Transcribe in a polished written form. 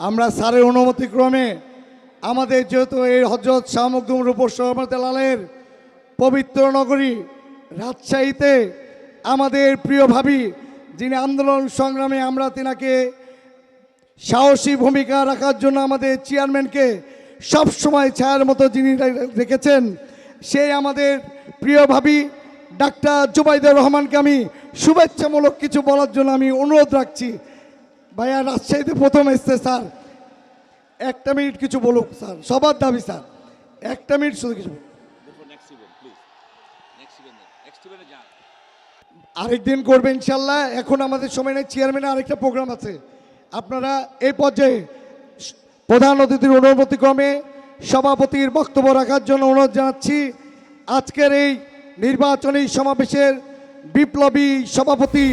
আমরা স্যারের অনুমতিক্রমে আমাদের যেহেতু এই হযরত শাহ মখদুম রূপসী রহমতুল্লাহের পবিত্র নগরী রাজশাহীতে আমাদের প্রিয় ভাবি যিনি আন্দোলন সংগ্রামে আমরা তিনাকে সাহসী ভূমিকা রাখার জন্য আমাদের চেয়ারম্যানকে সবসময় ছায়ার মতো যিনি রেখেছেন, সেই আমাদের প্রিয় ভাবি ডাক্তার জুবাইদুর রহমানকে আমি শুভেচ্ছামূলক কিছু বলার জন্য আমি অনুরোধ রাখছি। ভাইয়া রাজশাহীতে প্রথম এসছে স্যার, একটা মিনিট কিছু বলুক স্যার, সবার দাবি স্যার, একটা মিনিট শুধু কিছু। আরেকদিন করবে ইনশাল্লাহ, এখন আমাদের সময় নেই, চেয়ারম্যানের আরেকটা প্রোগ্রাম আছে। আপনারা এই পর্যায়ে প্রধান অতিথির অনুমতিক্রমে সভাপতির বক্তব্য রাখার জন্য অনুরোধ জানাচ্ছি। আজকের এই নির্বাচনী সমাবেশের বিপ্লবী সভাপতি